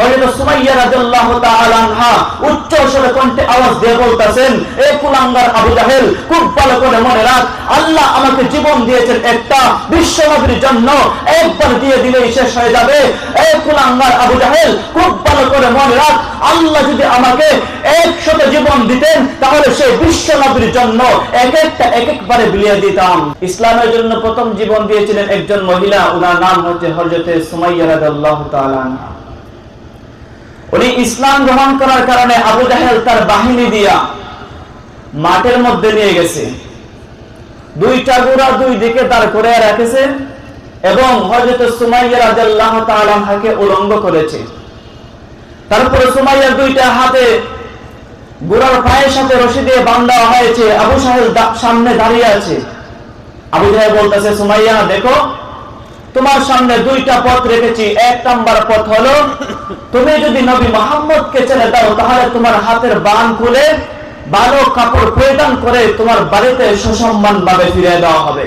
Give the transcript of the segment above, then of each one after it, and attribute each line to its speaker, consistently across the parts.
Speaker 1: হযরত সুমাইয়া রাদিয়াল্লাহু তাআলা আনহা উচ্চ স্বরে কণ্ঠে আওয়াজ দিয়ে বলতেছেন, এ কুলাঙ্গার আবু জাহেল, খুব ভালো করে মনে রাখ, আল্লাহ আমাকে জীবন দিয়েছেন একটা বিশ্ব নবীর জন্য, একবার দিয়ে দিলেই শেষ হয়ে যাবে। এ কুলাঙ্গার আবু জাহেল, খুব ভালো করে মনে রাখ, আল্লাহ যদি আমাকে 100 জীবন দিতেন তাহলে সেই বিশ্ব নবীর জন্য একবারে বিলিয়ে দিতাম। ইসলামের জন্য প্রথম জীবন দিয়েছিলেন একজন মহিলা, ওনার নাম হচ্ছে হযরত সুমাইয়া রাদিয়াল্লাহু তাআলা আনহা। উনি ইসলাম গ্রহণ করার কারণে আবু জাহেল তার বাহিনী দিয়া মাঠের মধ্যে নিয়ে গেছে, দুইটা ঘোড়া দুই দিকে দাঁড় করে রেখেছে এবং হযরত সুমাইয়া রাদিয়াল্লাহু তাআলা আনহাকে উলঙ্গ করেছে। তারপরে সুমাইয়ার দুইটা হাতে ঘোড়ার পায়ের সাথে রশি দিয়ে বাঁধা হয়েছে, আবু জাহেল সামনে দাঁড়িয়ে আছে। আবু জাহেল বলতেছে, সুমাইয়া দেখো, তোমার সামনে দুইটা পথ রেখেছি। 1 নাম্বার পথ হলো তুমি যদি নবী মুহাম্মদকে ছেড়ে দাও তাহলে তোমার হাতের বান খুলে ভালো কাপড় পরিধান করে তোমার বাড়িতে সুসম্মান ভাবে ফিরে দেওয়া হবে।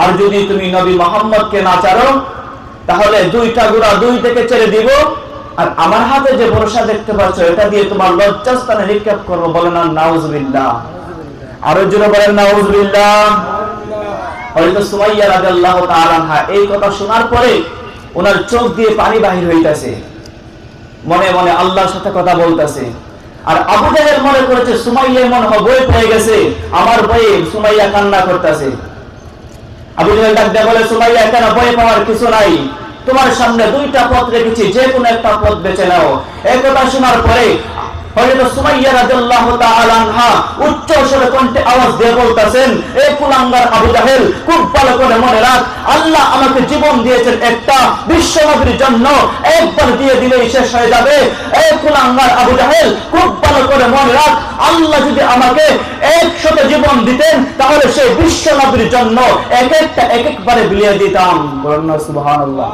Speaker 1: আর যদি তুমি নবী মুহাম্মদকে না ছাড়ো তাহলে দুইটা ঘোড়া দুই থেকে ছেড়ে দিব, আর আমার হাতে যে বর্ষা দেখতে পাচ্ছ এটা দিয়ে তোমার লজ্জাস্থানে নিক্ষেপ করবো। বলেন না নাউজুবিল্লাহ, আরো জোরে বলেন নাউজুবিল্লাহ। হযরত সুমাইয়া রাদিয়াল্লাহু তাআলা আনহা এই কথা শোনার পরে ওনার চোখ দিয়ে পানি বাহির হইতাছে, মনে মনে আল্লাহর সাথে কথা বলতেছে। আর আবু জাহেল মনে করেছে সুমাইয়া মনে হয় ভয় পেয়ে গেছে, আমার ভয়ে সুমাইয়া কান্না করতেছে। আবু জাহেল ডাক দিয়ে বলে, সুমাইয়া কেন ভয় পাওয়ার কিছু নাই, তোমার সামনে দুইটা পথ রেখেছি, যে কোনো একটা পথ বেছে নাও। এই কথা শোনার পরে হযরত সুমাইয়া রাদিয়াল্লাহু তাআলা আনহা উচ্চ স্বরে কণ্ঠে আওয়াজ দিয়ে বলতেছেন, এ কুলাঙ্গার আবু জাহেল, খুব ভালো করে মনে রাখ, আল্লাহ আমাকে জীবন দিয়েছেন একটা বিশ্ব নবীর জন্য, একবার দিয়ে দিলেই শেষ হয়ে যাবে। এ কুলাঙ্গার আবু জাহেল, খুব ভালো করে মনে রাখ, আল্লাহ যদি আমাকে 100 জীবন দিতেন তাহলে সেই বিশ্ব নবীর জন্য একবারে বিলিয়ে দিতাম। বলেন না সুবহানাল্লাহ।